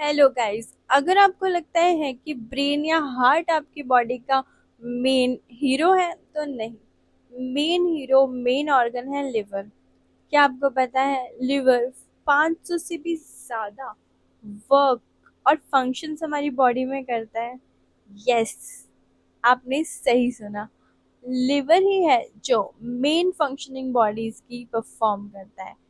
Hello guys, अगर आपको लगता है कि ब्रेन या हार्ट आपकी बॉडी का मेन हीरो है तो नहीं। मेन हीरो मेन ऑर्गन है लिवर। क्या आपको पता है लिवर 500 से भी ज्यादा वर्क और फंक्शंस हमारी बॉडी में करता है। यस, आपने सही सुना। लिवर ही है जो मेन फंक्शनिंग बॉडीज की परफॉर्म करता है।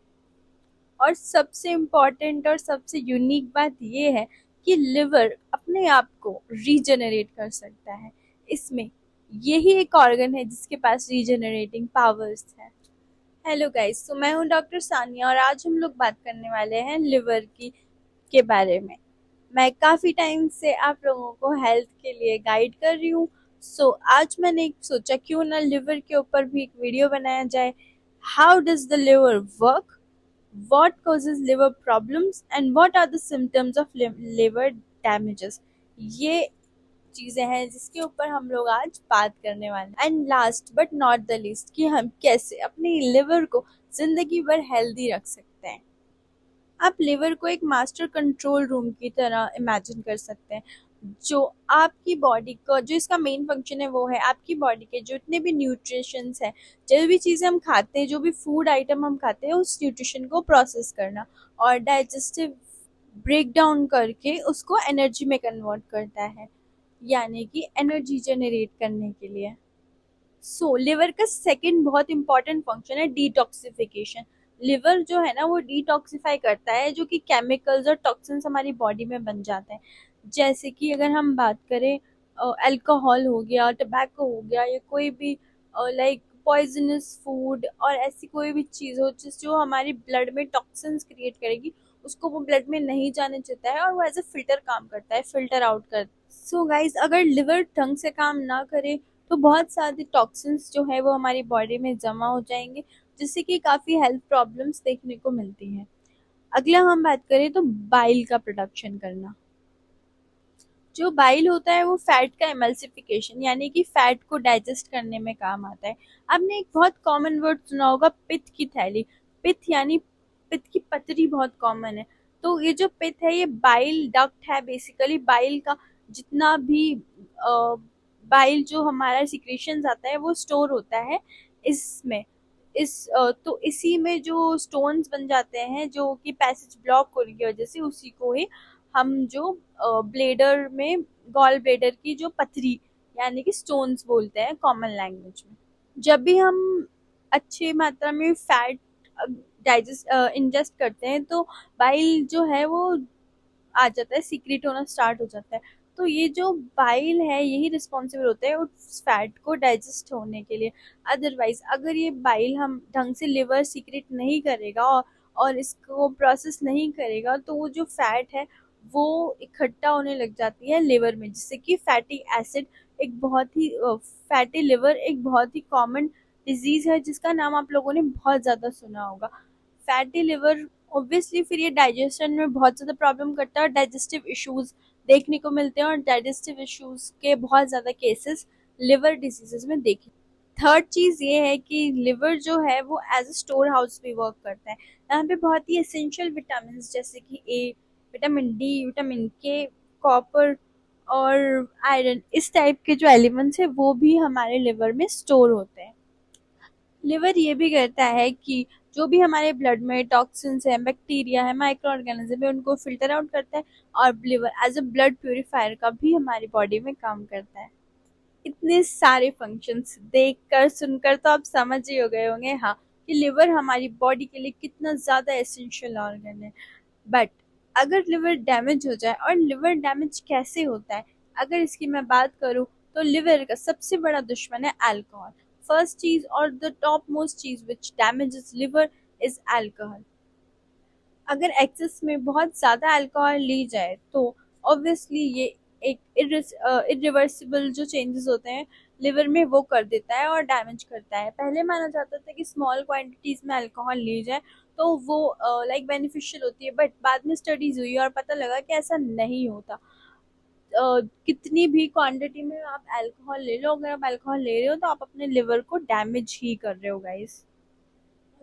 और सबसे इम्पोर्टेंट और सबसे यूनिक बात ये है कि लिवर अपने आप को रीजनरेट कर सकता है। इसमें यही एक ऑर्गन है जिसके पास रीजनरेटिंग पावर्स है। हेलो गाइस, तो मैं हूं डॉक्टर सानिया और आज हम लोग बात करने वाले हैं लिवर की के बारे में। मैं काफी टाइम से आप लोगों को हेल्थ के लिए गाइड कर रही हूँ। आज मैंने सोचा क्यों ना लिवर के ऊपर भी एक वीडियो बनाया जाए। How does the liver work, what causes liver problems and what are the symptoms of liver damages। ये चीजें हैं जिसके ऊपर हम लोग आज बात करने वाले हैं। And last but not the least कि हम कैसे अपने लिवर को जिंदगी भर हेल्दी रख सकते हैं। आप लिवर को एक मास्टर कंट्रोल रूम की तरह इमेजिन कर सकते हैं, जो आपकी बॉडी का जो इसका मेन फंक्शन है वो है आपकी बॉडी के जितने भी न्यूट्रिशंस है, जो भी चीज़ें हम खाते हैं, जो भी फूड आइटम हम खाते हैं, उस न्यूट्रिशन को प्रोसेस करना और डाइजेस्टिव ब्रेक डाउन करके उसको एनर्जी में कन्वर्ट करता है, यानी कि एनर्जी जनरेट करने के लिए। लिवर का सेकंड बहुत इंपॉर्टेंट फंक्शन है डिटॉक्सिफिकेशन। लिवर जो है ना वो डिटॉक्सिफाई करता है, जो कि केमिकल्स और टॉक्सिन्स हमारी बॉडी में बन जाते हैं। जैसे कि अगर हम बात करें, अल्कोहल हो गया, टबैको हो गया, या कोई भी लाइक पॉइजनस फूड और ऐसी कोई भी चीज़ हो जिस जो हमारी ब्लड में टॉक्सिन्स क्रिएट करेगी, उसको वो ब्लड में नहीं जाने देता है और वो एज अ फिल्टर काम करता है, फिल्टर आउट कर। गाइज, अगर लिवर ढंग से काम ना करे तो बहुत सारे टॉक्सिन्स जो है वो हमारी बॉडी में जमा हो जाएंगे, जिससे कि काफ़ी हेल्थ प्रॉब्लम्स देखने को मिलती हैं। अगला हम बात करें तो बाइल का प्रोडक्शन करना। जो बाइल होता है वो फैट का एमल्सिफिकेशन, यानी कि फैट को डाइजेस्ट करने में काम आता है। आपने एक बहुत कॉमन वर्ड सुना होगा, पित्त की थैली। पित्त यानी पित्त की पथरी बहुत कॉमन है। तो ये जो पित्त है ये बाइल डक्ट है। बेसिकली बाइल का जितना भी बाइल जो हमारा सिक्रेशन आता है वो स्टोर होता है इसमें। तो इसी में जो स्टोन्स बन जाते हैं, जो कि पैसेज ब्लॉक होने की वजह से, उसी को ही हम जो ब्लेडर में गॉल ब्लेडर की जो पथरी यानी कि स्टोन्स बोलते हैं कॉमन लैंग्वेज में। जब भी हम अच्छी मात्रा में फैट डाइजेस्ट इंजेस्ट करते हैं तो बाइल जो है वो आ जाता है, सीक्रेट होना स्टार्ट हो जाता है। तो ये जो बाइल है यही रिस्पॉन्सिबल होता है उस फैट को डाइजेस्ट होने के लिए। अदरवाइज अगर ये बाइल हम ढंग से लिवर सीक्रेट नहीं करेगा और इसको प्रोसेस नहीं करेगा तो वो जो फैट है वो इकट्ठा होने लग जाती है लिवर में, जिससे कि फैटी एसिड एक बहुत ही फैटी लिवर एक बहुत ही कॉमन डिजीज है जिसका नाम आप लोगों ने बहुत ज़्यादा सुना होगा, फैटी लिवर। ऑब्वियसली फिर ये डाइजेशन में बहुत ज़्यादा प्रॉब्लम करता है और डाइजेस्टिव इश्यूज देखने को मिलते हैं, और डाइजेस्टिव इश्यूज के बहुत ज़्यादा केसेस लिवर डिजीजेस में देखे। थर्ड चीज़ ये है कि लिवर जो है वो एज अ स्टोर हाउस भी वर्क करता है। यहाँ पे बहुत ही एसेंशियल विटामिन जैसे कि ए, विटामिन डी, विटामिन के, कॉपर और आयरन, इस टाइप के जो एलिमेंट्स है वो भी हमारे लिवर में स्टोर होते हैं। लिवर ये भी करता है कि जो भी हमारे ब्लड में टॉक्सिन्स है, बैक्टीरिया है, माइक्रो ऑर्गेनिज्म है, उनको फिल्टर आउट करता है। और liver as a blood purifier का भी हमारी बॉडी में काम करता है। इतने सारे फंक्शंस देखकर सुनकर तो आप समझ ही हो गए होंगे, हाँ, कि लिवर हमारी बॉडी के लिए कितना ज़्यादा एसेंशियल ऑर्गन है। बट अगर लिवर डैमेज हो जाए, और लिवर डैमेज कैसे होता है अगर इसकी मैं बात करूँ, तो लिवर का सबसे बड़ा दुश्मन है अल्कोहल। फर्स्ट चीज और द टॉप मोस्ट चीज विच डैमेजेस लिवर इज अल्कोहल। अगर एक्सेस में बहुत ज़्यादा अल्कोहल ली जाए तो ऑब्वियसली ये एक इरिवर्सिबल जो चेंजेस होते हैं लिवर में वो कर देता है और डैमेज करता है। पहले माना जाता था कि स्मॉल क्वांटिटीज में अल्कोहल ली जाए तो वो लाइक बेनिफिशियल होती है, बट बाद में स्टडीज हुई और पता लगा कि ऐसा नहीं होता। कितनी भी क्वांटिटी में आप अल्कोहल ले लो, अगर आप अल्कोहल ले रहे हो तो आप अपने लिवर को डैमेज ही कर रहे हो गाइस।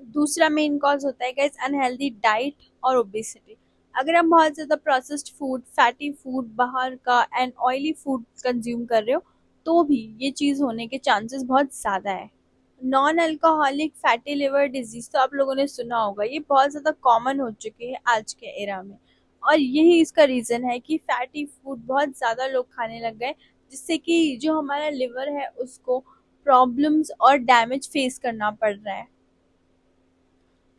दूसरा मेन कॉज होता है गाइस अनहेल्दी डाइट और ओबेसिटी। अगर आप बहुत ज़्यादा प्रोसेस्ड फूड, फैटी फूड, बाहर का एंड ऑयली फूड कंज्यूम कर रहे हो तो भी ये चीज़ होने के चांसेस बहुत ज़्यादा है। Non alcoholic fatty liver disease तो आप लोगों ने सुना होगा, ये बहुत ज़्यादा कॉमन हो चुकी है आज के एरा में। और यही इसका रीज़न है कि फैटी फूड बहुत ज़्यादा लोग खाने लग गए, जिससे कि जो हमारा लिवर है उसको प्रॉब्लम्स और डैमेज फेस करना पड़ रहा है।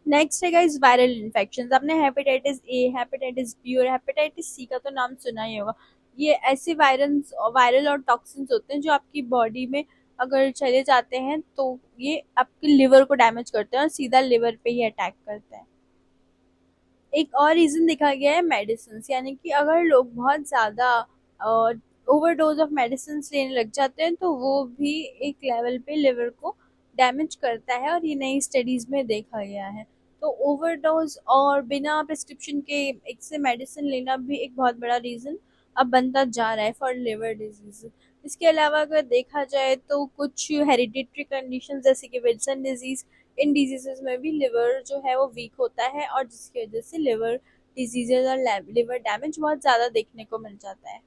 नेक्स्ट है गाइस वायरल इन्फेक्शन। आपने हेपेटाइटिस ए, हेपेटाइटिस बी और हेपेटाइटिस सी का तो नाम सुना ही होगा। ये ऐसे वायरल और टॉक्सिन्स होते हैं जो आपकी बॉडी में अगर चले जाते हैं तो ये आपके लिवर को डैमेज करते हैं और सीधा लिवर पे ही अटैक करते हैं। एक और रीजन देखा गया है मेडिसिन, यानी कि अगर लोग बहुत ज्यादा ओवरडोज ऑफ मेडिसिन लेने लग जाते हैं तो वो भी एक लेवल पे लिवर को डैमेज करता है, और ये नई स्टडीज में देखा गया है। तो ओवरडोज और बिना प्रिस्क्रिप्शन के एक से मेडिसिन लेना भी एक बहुत बड़ा रीजन अब बनता जा रहा है फॉर लिवर डिजीज। इसके अलावा अगर देखा जाए तो कुछ हेरिडिटरी कंडीशन जैसे कि विल्सन डिजीज, इन डिजीजेस में भी लिवर जो है वो वीक होता है, और जिसकी वजह से लिवर डिजीजेज और लिवर डैमेज बहुत ज़्यादा देखने को मिल जाता है।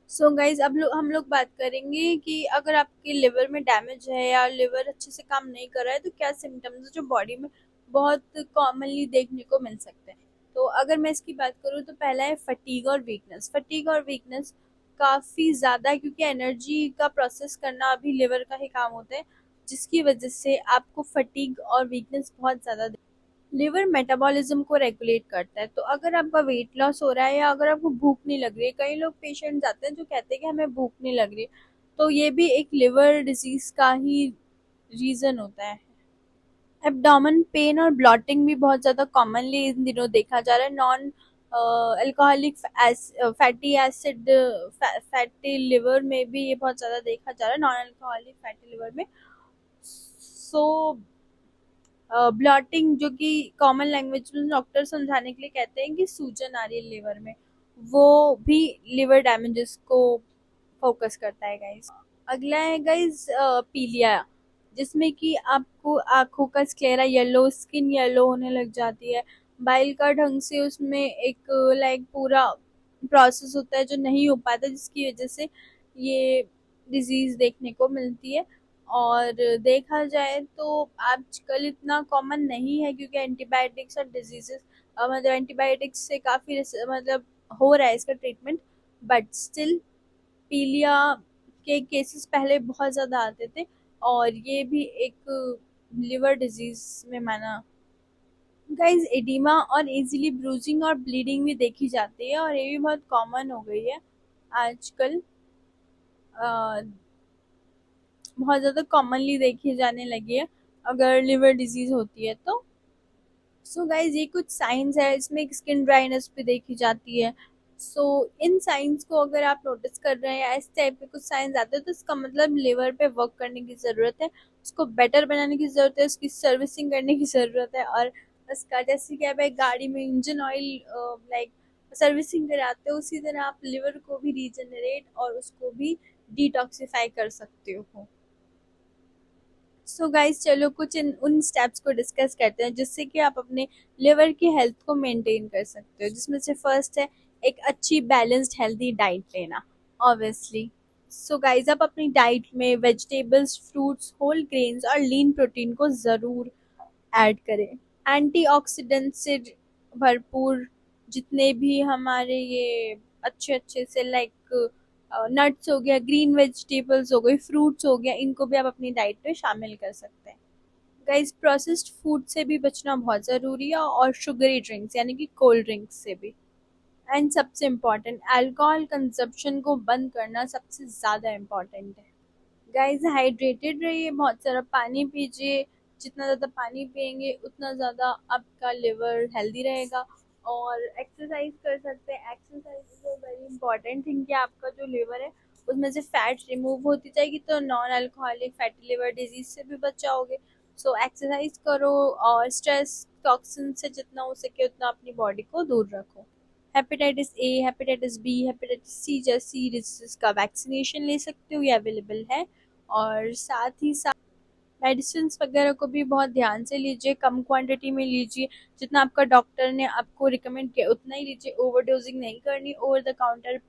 सो गाइज अब हम लोग बात करेंगे कि अगर आपके लिवर में डैमेज है या लिवर अच्छे से काम नहीं कर रहा है तो क्या सिम्टम्स जो बॉडी में बहुत कॉमनली देखने को मिल सकते हैं। तो अगर मैं इसकी बात करूँ तो पहला है फटीग और वीकनेस। फटीग और वीकनेस काफ़ी ज़्यादा है, क्योंकि एनर्जी का प्रोसेस करना अभी लिवर का ही काम होता है, जिसकी वजह से आपको फटीग और वीकनेस बहुत ज़्यादा। लिवर मेटाबॉलिज्म को रेगुलेट करता है, तो अगर आपका वेट लॉस हो रहा है या अगर आपको भूख नहीं लग रही है, कई लोग पेशेंट आते हैं जो कहते हैं कि हमें भूख नहीं लग रही, तो ये भी एक लिवर डिजीज का ही रीजन होता है। एब्डोमेन पेन और ब्लॉटिंग भी बहुत ज़्यादा कॉमनली इन दिनों देखा जा रहा है। Non alcoholic fatty acid fatty liver में भी ये बहुत ज़्यादा देखा जा रहा है, नॉन अल्कोहलिक फैटी लिवर में। सो ब्लॉटिंग जो कि कॉमन लैंग्वेज में डॉक्टर समझाने के लिए कहते हैं कि सूजन आ रही है लिवर में, वो भी लिवर डैमेजेस को फोकस करता है गाइस। अगला है गाइस पीलिया, जिसमें कि आपको आंखों का स्क्लेरा येलो, स्किन येलो होने लग जाती है, बाइल का ढंग से उसमें एक लाइक पूरा प्रोसेस होता है जो नहीं हो पाता, जिसकी वजह से ये डिजीज देखने को मिलती है। और देखा जाए तो आजकल इतना कॉमन नहीं है, क्योंकि एंटीबायोटिक्स और डिजीजेस मतलब एंटीबायोटिक्स से काफ़ी मतलब हो रहा है इसका ट्रीटमेंट, बट स्टिल पीलिया के केसेस पहले बहुत ज़्यादा आते थे, और ये भी एक लिवर डिजीज में माना। गाइज एडिमा और इजीली ब्रूजिंग और ब्लीडिंग भी देखी जाती है, और ये भी बहुत कॉमन हो गई है आजकल, बहुत ज़्यादा कॉमनली देखी जाने लगी है अगर लिवर डिजीज होती है तो। सो गाइज ये कुछ साइंस है, इसमें स्किन ड्राइनेस भी देखी जाती है। सो इन साइंस को अगर आप नोटिस कर रहे हैं या इस टाइप के कुछ साइंस आते हैं तो इसका मतलब लिवर पे वर्क करने की ज़रूरत है, उसको बेटर बनाने की ज़रूरत है, उसकी सर्विसिंग करने की ज़रूरत है। और उसका जैसे कि आप एक गाड़ी में इंजन ऑयल लाइक सर्विसिंग कराते हो, उसी तरह आप लिवर को भी रीजनरेट और उसको भी डिटॉक्सिफाई कर सकते हो। सो गाइस चलो कुछ उन स्टेप्स को डिस्कस करते हैं जिससे कि आप अपने लिवर की हेल्थ को मेंटेन कर सकते हो, जिसमें से फर्स्ट है एक अच्छी बैलेंस्ड हेल्दी डाइट लेना, ऑब्वियसली। सो गाइस आप अपनी डाइट में वेजिटेबल्स, फ्रूट्स, होल ग्रेन्स और लीन प्रोटीन को ज़रूर ऐड करें। एंटीऑक्सीडेंट से भरपूर जितने भी हमारे ये अच्छे अच्छे से लाइक नट्स हो गया, ग्रीन वेजिटेबल्स हो गई, फ्रूट्स हो गया, इनको भी आप अपनी डाइट में शामिल कर सकते हैं। गाइस प्रोसेस्ड फूड से भी बचना बहुत ज़रूरी है, और शुगरी ड्रिंक्स यानी कि कोल्ड ड्रिंक्स से भी। एंड सबसे इम्पॉर्टेंट, अल्कोहल कंजप्शन को बंद करना सबसे ज़्यादा इम्पॉर्टेंट है। गाइस हाइड्रेटेड रहिए, बहुत सारा पानी पीजिए, जितना ज़्यादा पानी पियेंगे उतना ज़्यादा आपका लिवर हेल्दी रहेगा। और एक्सरसाइज कर सकते हैं, exercise is a very important thing कि आपका जो लिवर है उसमें से फैट रिमूव होती जाएगी, तो non alcoholic fatty liver disease से भी बच जाओगे। सो एक्सरसाइज करो और स्ट्रेस टॉक्सिन से जितना हो सके उतना अपनी बॉडी को दूर रखो। Hepatitis A, hepatitis B, hepatitis C जैसी डिजीज का वैक्सीनेशन ले सकते हो, ये अवेलेबल है। और साथ ही साथ मेडिसिन वगैरह को भी बहुत ध्यान से लीजिए, कम क्वांटिटी में लीजिए, जितना आपका डॉक्टर ने आपको रिकमेंड किया उतना ही लीजिए। ओवर डोजिंग नहीं करनी। ओवर द काउंटर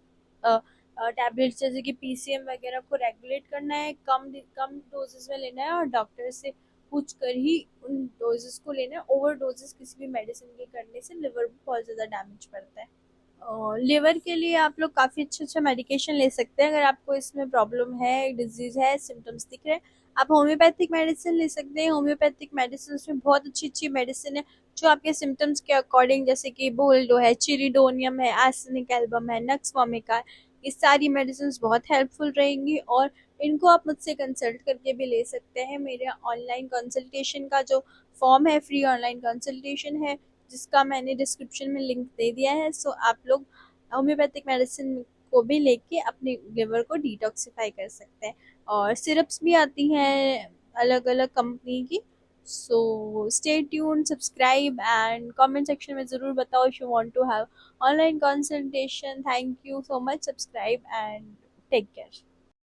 टैबलेट्स जैसे कि पीसीएम वगैरह को रेगुलेट करना है, कम कम डोजेस में लेना है और डॉक्टर से पूछ कर ही उन डोजेस को लेना है। ओवर डोजेस किसी भी मेडिसिन के करने से लिवर भी बहुत ज़्यादा डैमेज पड़ता है। लिवर के लिए आप लोग काफ़ी अच्छा अच्छा मेडिकेशन ले सकते हैं। अगर आपको इसमें प्रॉब्लम है, डिजीज़ है, सिम्टम्स दिख रहे हैं, आप होम्योपैथिक मेडिसिन ले सकते हैं। होम्योपैथिक मेडिसिन में बहुत अच्छी अच्छी मेडिसिन है जो आपके सिम्टम्स के अकॉर्डिंग, जैसे कि बोल्डो है, चिरिडोनियम है, एर्सेनिक एल्बम है, नक्स वोमिका, ये सारी मेडिसिन बहुत हेल्पफुल रहेंगी और इनको आप मुझसे कंसल्ट करके भी ले सकते हैं। मेरे ऑनलाइन कंसल्टेशन का जो फॉर्म है, फ्री ऑनलाइन कंसल्टेशन है, जिसका मैंने डिस्क्रिप्शन में लिंक दे दिया है। सो आप लोग होम्योपैथिक मेडिसिन को भी लेके अपने लिवर को डिटॉक्सिफाई कर सकते हैं। और सिरप्स भी आती हैं अलग अलग कंपनी की। So stay tune, subscribe and comment section में ज़रूर बताओ if you want to have online consultation. Thank you so much. Subscribe and take care.